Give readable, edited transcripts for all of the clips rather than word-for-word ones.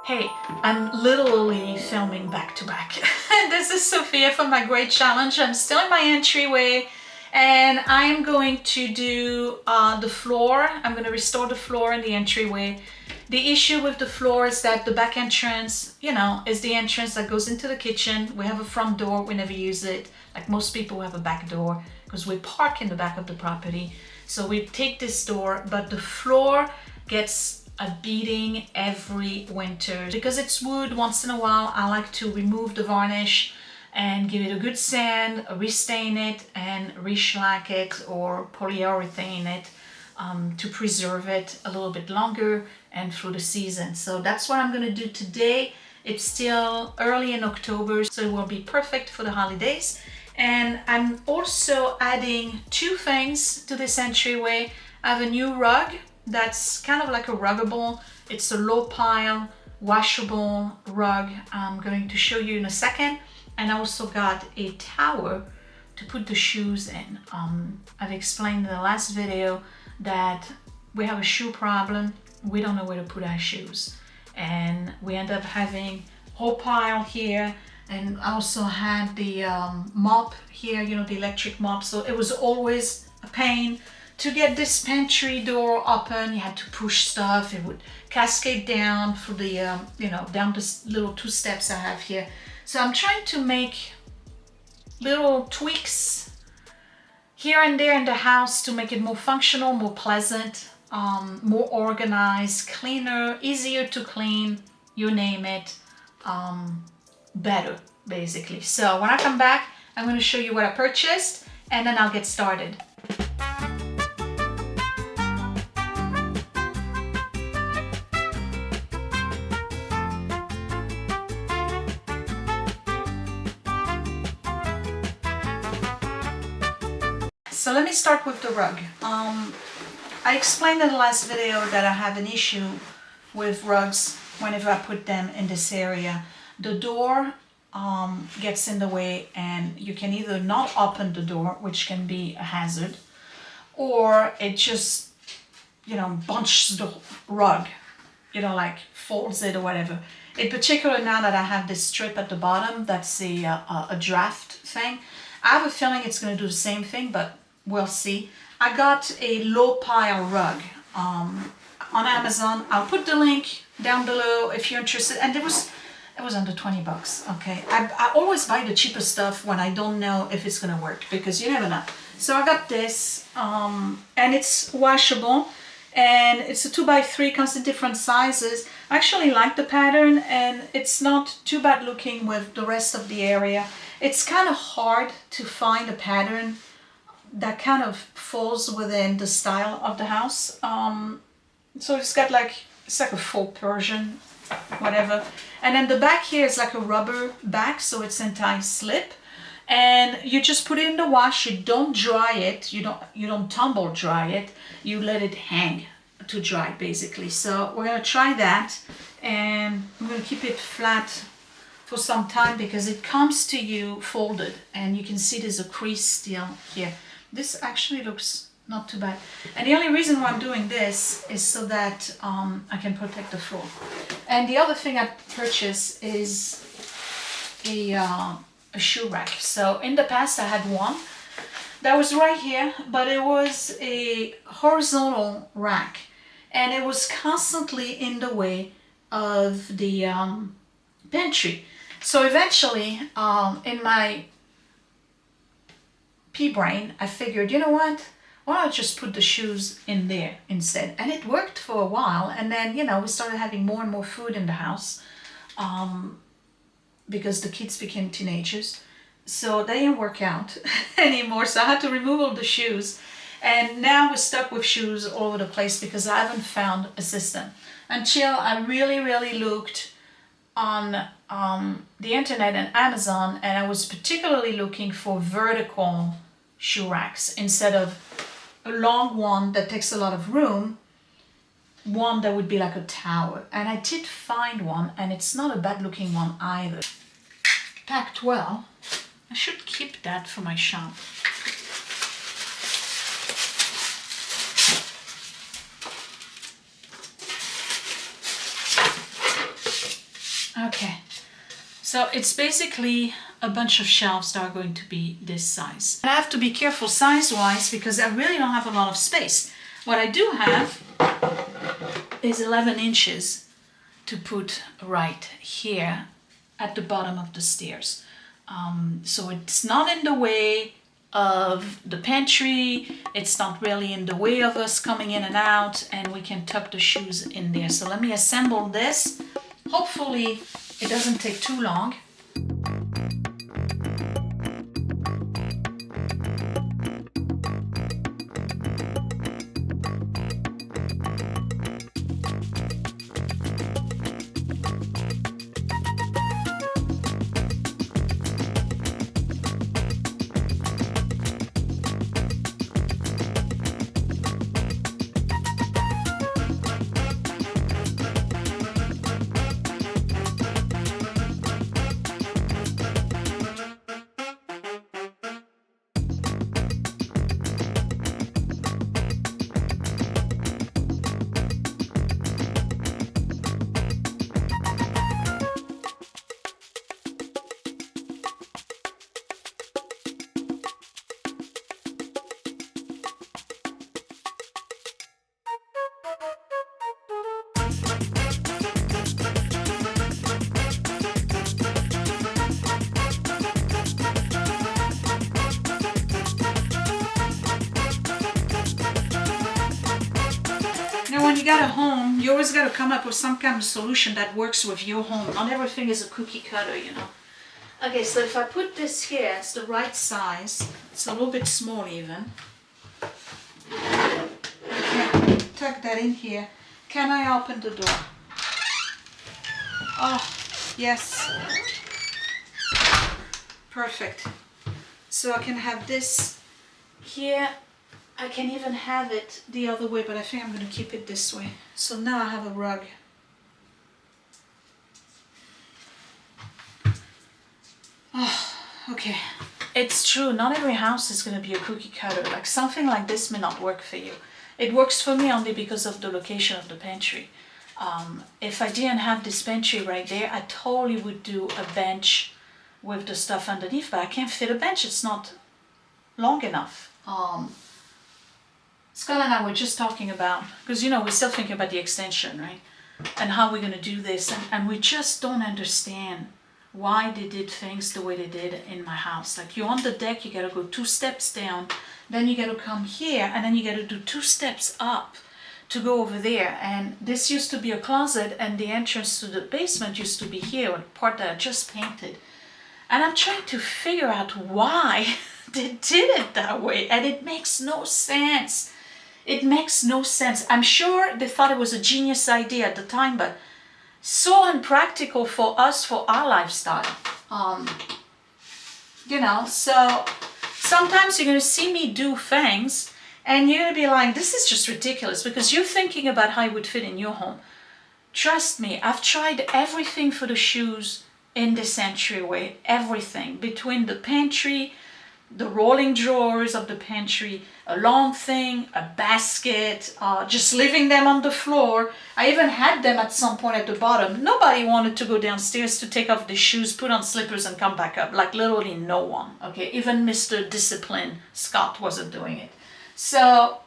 Hey, I'm literally filming back to back. This is Sophia from my Great Challenge. I'm still in my entryway and I'm going to do the floor. I'm going to restore the floor in the entryway. The issue with the floor is that the back entrance, is the entrance that goes into the kitchen. We have a front door, we never use it. Like most people have a back door because we park in the back of the property. So we take this door, but the floor gets a beating every winter. Because it's wood, once in a while I like to remove the varnish and give it a good sand, restain it and re-shellac it or polyurethane it to preserve it a little bit longer and through the season. So that's what I'm going to do today. It's still early in October, so it will be perfect for the holidays. And I'm also adding two things to this entryway. I have a new rug that's kind of like a ruggable. It's a low pile, washable rug. I'm going to show you in a second. And I also got a tower to put the shoes in. I've explained in the last video that we have a shoe problem. We don't know where to put our shoes. And we end up having a whole pile here. And I also had the mop here, the electric mop. So it was always a pain to get this pantry door open. You had to push stuff. It would cascade down through the, down this little two steps I have here. So I'm trying to make little tweaks here and there in the house to make it more functional, more pleasant, more organized, cleaner, easier to clean, you name it, better basically. So when I come back, I'm going to show you what I purchased and then I'll get started. So let me start with the rug. I explained in the last video that I have an issue with rugs whenever I put them in this area. The door gets in the way and you can either not open the door, which can be a hazard, or it just, bunches the rug, like folds it or whatever. In particular, now that I have this strip at the bottom, that's a draft thing. I have a feeling it's going to do the same thing, but we'll see. I got a low pile rug on Amazon. I'll put the link down below if you're interested. And it was under 20 bucks. Okay, I always buy the cheaper stuff when I don't know if it's gonna work, because you never know. So I got this and it's washable and it's a 2x3, comes in different sizes. I actually like the pattern and it's not too bad looking with the rest of the area. It's kind of hard to find a pattern that kind of falls within the style of the house. So it's got it's like a faux Persian, whatever. And then the back here is like a rubber back, so it's anti-slip. And you just put it in the wash. You don't dry it. You don't tumble dry it. You let it hang to dry basically. So we're gonna try that, and I'm gonna keep it flat for some time because it comes to you folded, and you can see there's a crease still here. This actually looks not too bad. And the only reason why I'm doing this is so that I can protect the floor. And the other thing I purchased is a shoe rack. So in the past I had one that was right here, but it was a horizontal rack and it was constantly in the way of the pantry. So eventually in my pea-brain, I figured, you know what? Why don't I just put the shoes in there instead? And it worked for a while. And then, we started having more and more food in the house because the kids became teenagers. So they didn't work out anymore. So I had to remove all the shoes. And now we're stuck with shoes all over the place because I haven't found a system. Until I really, really looked on the internet and Amazon, and I was particularly looking for vertical shoe racks instead of a long one that takes a lot of room, one that would be like a tower. And I did find one, and it's not a bad looking one either. Packed well. I should keep that for my shop. So it's basically a bunch of shelves that are going to be this size. I have to be careful size-wise because I really don't have a lot of space. What I do have is 11 inches to put right here at the bottom of the stairs. So it's not in the way of the pantry, it's not really in the way of us coming in and out, and we can tuck the shoes in there. So let me assemble this. Hopefully it doesn't take too long. When you got a home, you always got to come up with some kind of solution that works with your home. Not everything is a cookie cutter, you know. Okay, so if I put this here, it's the right size. It's a little bit small even. Okay, tuck that in here. Can I open the door? Oh, yes. Perfect. So I can have this here. I can even have it the other way, but I think I'm going to keep it this way. So now I have a rug. Oh, okay. It's true, not every house is going to be a cookie cutter. Like something like this may not work for you. It works for me only because of the location of the pantry. If I didn't have this pantry right there, I totally would do a bench with the stuff underneath, but I can't fit a bench. It's not long enough. Scott and I were just talking about, because you know, we're still thinking about the extension, right? And how we're going to do this. And we just don't understand why they did things the way they did in my house. Like you're on the deck, you got to go 2 steps down, then you got to come here, and then you got to do 2 steps up to go over there. And this used to be a closet, and the entrance to the basement used to be here, the part that I just painted. And I'm trying to figure out why they did it that way, and it makes no sense. It makes no sense. I'm sure they thought it was a genius idea at the time, but so unpractical for us, for our lifestyle. You know, so sometimes you're going to see me do things and you're going to be like, this is just ridiculous, because you're thinking about how it would fit in your home. Trust me, I've tried everything for the shoes in this entryway, everything. Between the pantry, the rolling drawers of the pantry, a long thing, a basket, just leaving them on the floor. I even had them at some point at the bottom. Nobody wanted to go downstairs to take off the shoes, put on slippers and come back up. Like literally no one, okay? Even Mr. Discipline, Scott, wasn't doing it. So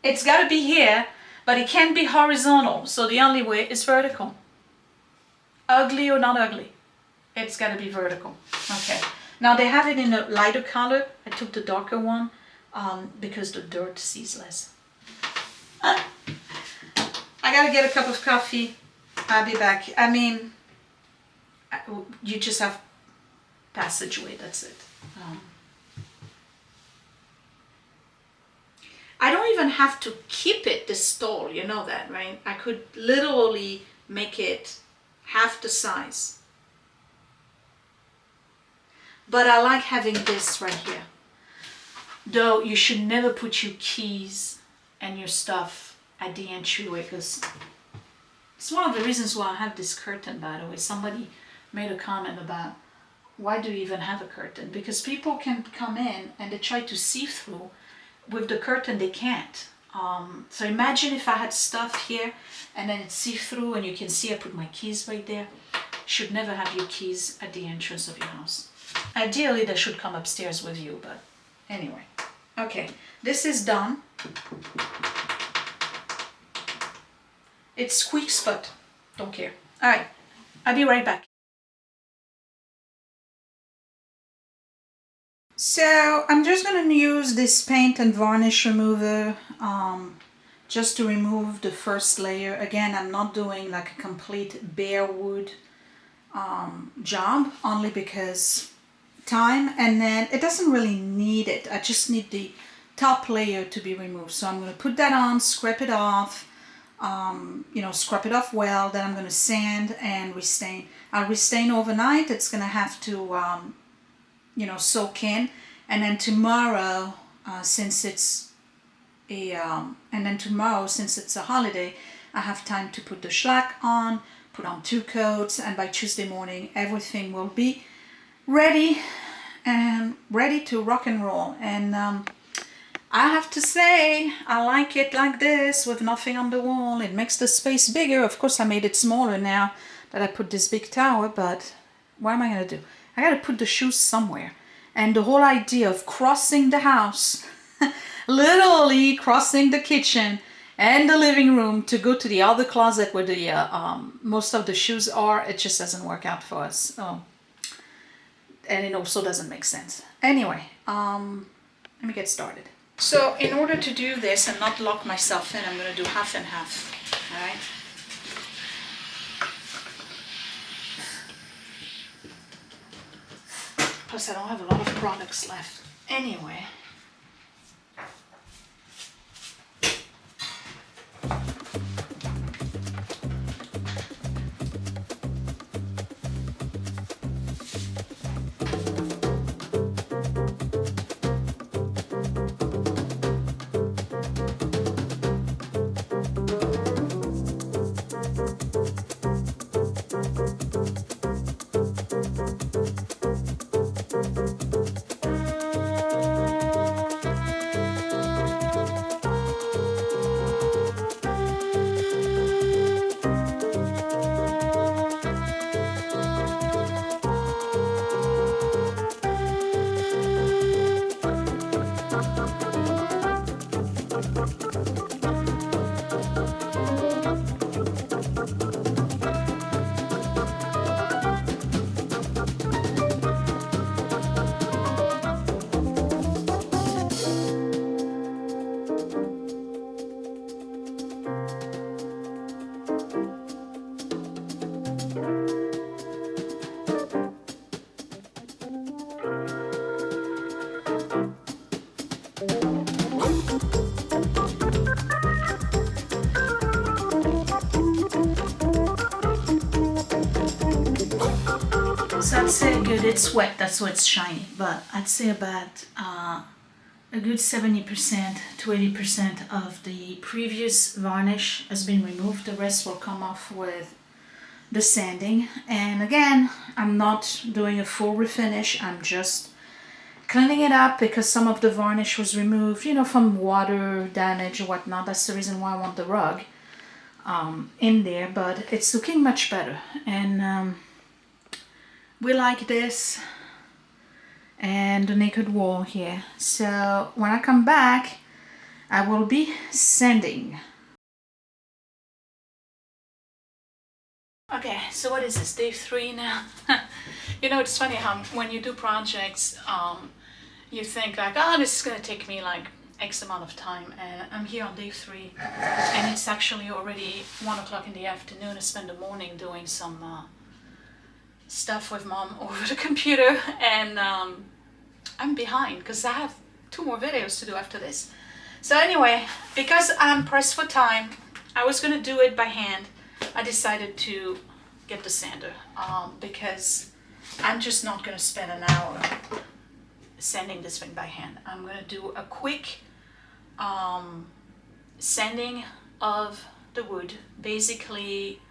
it's got to be here, but it can't be horizontal. So the only way is vertical. Ugly or not ugly, it's got to be vertical, okay? Now they have it in a lighter color. I took the darker one because the dirt sees less. I gotta get a cup of coffee. I'll be back. I mean, you just have passageway, that's it. I don't even have to keep it this tall, you know that, right? I could literally make it half the size. But I like having this right here. Though you should never put your keys and your stuff at the entryway, because it's one of the reasons why I have this curtain, by the way. Somebody made a comment about why do you even have a curtain? Because people can come in and they try to see through. With the curtain, they can't. So imagine if I had stuff here and then it's see-through and you can see I put my keys right there. should never have your keys at the entrance of your house. Ideally, they should come upstairs with you, but anyway. Okay, this is done. It squeaks, but don't care. All right, I'll be right back. So I'm just going to use this paint and varnish remover just to remove the first layer. Again, I'm not doing like a complete bare wood job, only because time, and then it doesn't really need it. I just need the top layer to be removed. So I'm going to put that on, scrape it off, you know, scrub it off well. Then I'm going to sand and restain. I'll restain overnight. It's going to have to you know, soak in, and then tomorrow, since it's a holiday, I have time to put the shellac on, put on 2 coats, and by Tuesday morning, everything will be ready to rock and roll. And I have to say, I like it like this with nothing on the wall. It makes the space bigger. Of course, I made it smaller now that I put this big tower, but what am I gonna do? I gotta put the shoes somewhere. And the whole idea of crossing the house, literally crossing the kitchen and the living room to go to the other closet where the most of the shoes are, it just doesn't work out for us. Oh. And it also doesn't make sense. Anyway, let me get started. So in order to do this and not lock myself in, I'm gonna do half and half, all right? Plus I don't have a lot of products left anyway. So I'd say good, it's wet, that's why it's shiny, but I'd say about a good 70% to 80% of the previous varnish has been removed. The rest will come off with the sanding. And again, I'm not doing a full refinish, I'm just cleaning it up because some of the varnish was removed, you know, from water damage or whatnot. That's the reason why I want the rug in there, but it's looking much better. And we like this and the naked wall here. So when I come back, I will be sanding. Okay, so what is this, day 3 now? You know, it's funny how when you do projects, you think like, oh, this is gonna take me like X amount of time, and I'm here on day 3, and it's actually already 1 o'clock in the afternoon. I spent the morning doing some stuff with mom over the computer, and I'm behind because I have 2 more videos to do after this. So anyway, because I'm pressed for time, I was gonna do it by hand. I decided to get the sander because I'm just not gonna spend an hour sanding this thing by hand. I'm gonna do a quick sanding of the wood, basically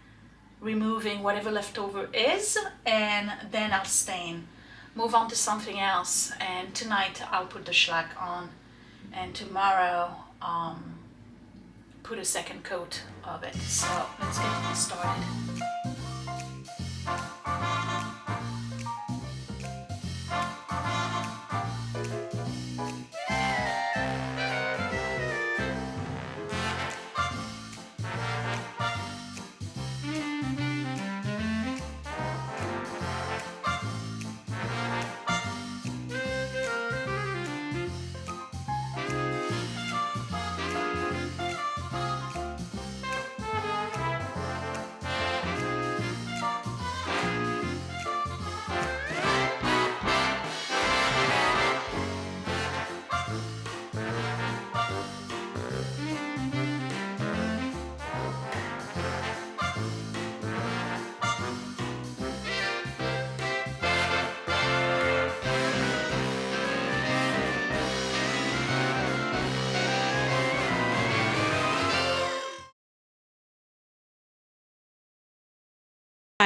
removing whatever leftover is, and then I'll stain, move on to something else, and tonight I'll put the shellac on, and tomorrow put a second coat of it. So let's get started.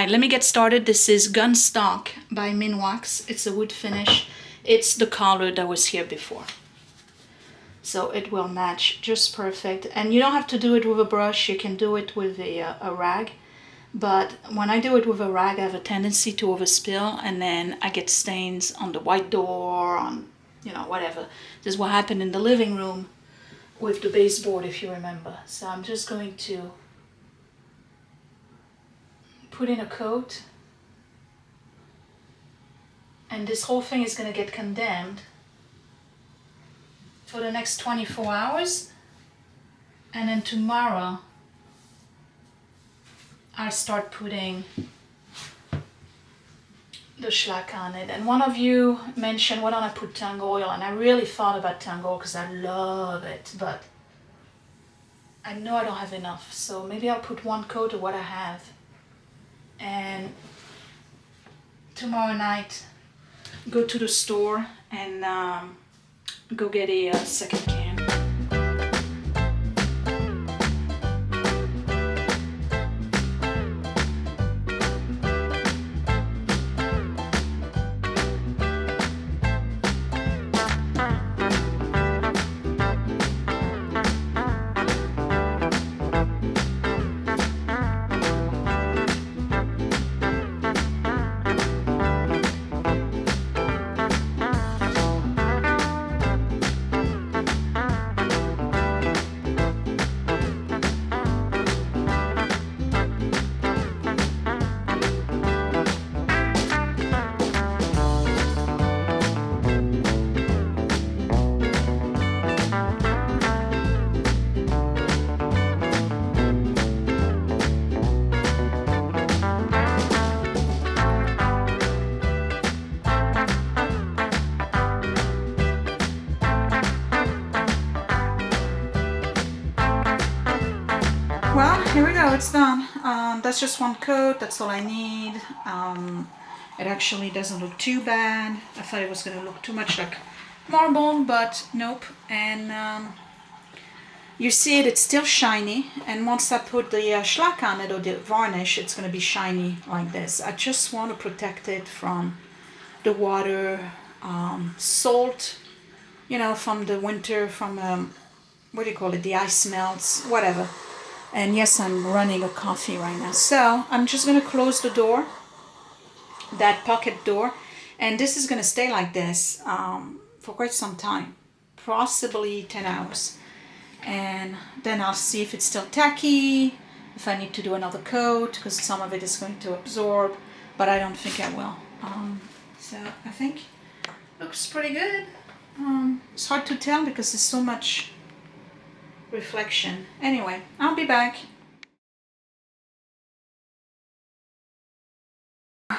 All right, let me get started. This is Gun Stock by Minwax. It's a wood finish. It's the color that was here before. So it will match just perfect. And you don't have to do it with a brush. You can do it with a rag. But when I do it with a rag, I have a tendency to overspill, and then I get stains on the white door, on, you know, whatever. This is what happened in the living room with the baseboard, if you remember. So I'm just going to put in a coat, and this whole thing is going to get condemned for the next 24 hours, and then tomorrow I start putting the shellac on it. And one of you mentioned, why don't I put tung oil? And I really thought about tung oil because I love it, but I know I don't have enough. So maybe I'll put one coat of what I have. And tomorrow night, go to the store and go get a second can. Well, here we go, it's done. That's just one coat, that's all I need. It actually doesn't look too bad. I thought it was going to look too much like marble, but nope. And you see it, it's still shiny. And once I put the shellac on it, or the varnish, it's going to be shiny like this. I just want to protect it from the water, salt, you know, from the winter, from, what do you call it, the ice melts, whatever. And yes, I'm running a coffee right now. So I'm just going to close the door, that pocket door. And this is going to stay like this for quite some time, possibly 10 hours. And then I'll see if it's still tacky, if I need to do another coat, because some of it is going to absorb, but I don't think I will. So I think it looks pretty good. It's hard to tell because there's so much reflection. Anyway, I'll be back.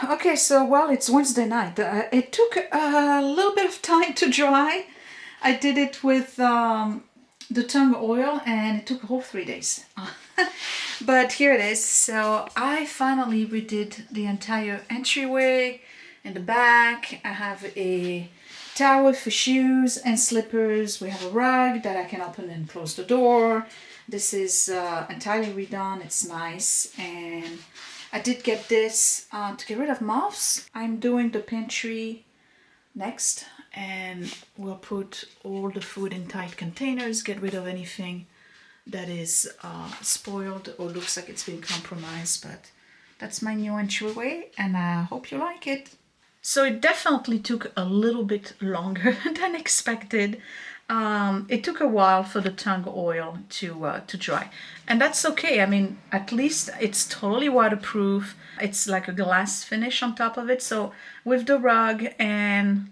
Okay, so well, it's Wednesday night. It took a little bit of time to dry. I did it with the tung oil, and it took a whole 3 days. But here it is. So I finally redid the entire entryway in the back. I have a tower for shoes and slippers. We have a rug that I can open and close the door. This is entirely redone. It's nice. And I did get this to get rid of moths. I'm doing the pantry next, and we'll put all the food in tight containers, get rid of anything that is spoiled or looks like it's been compromised. But that's my new entryway, and I hope you like it. So it definitely took a little bit longer than expected. It took a while for the tung oil to dry, and that's okay. I mean, at least it's totally waterproof. It's like a glass finish on top of it. So with the rug and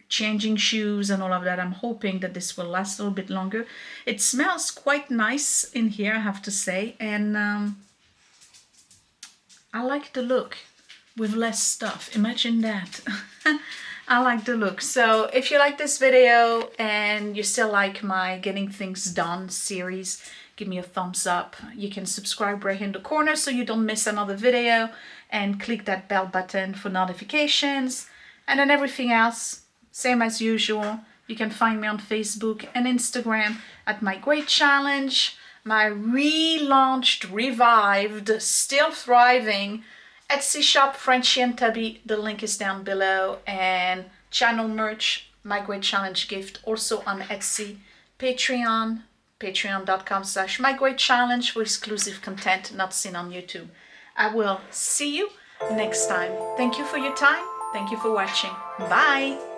changing shoes and all of that, I'm hoping that this will last a little bit longer. It smells quite nice in here, I have to say, and I like the look with less stuff. Imagine that. I like the look. So if you like this video and you still like my Getting Things Done series, give me a thumbs up. You can subscribe right in the corner so you don't miss another video, and click that bell button for notifications. And then everything else, same as usual. You can find me on Facebook and Instagram at My Great Challenge, my relaunched, revived, still thriving Etsy shop, Frenchie and Tubby, the link is down below, and channel merch, My Great Challenge gift, also on Etsy. Patreon, patreon.com/mygreatchallenge for exclusive content not seen on YouTube. I will see you next time. Thank you for your time. Thank you for watching. Bye.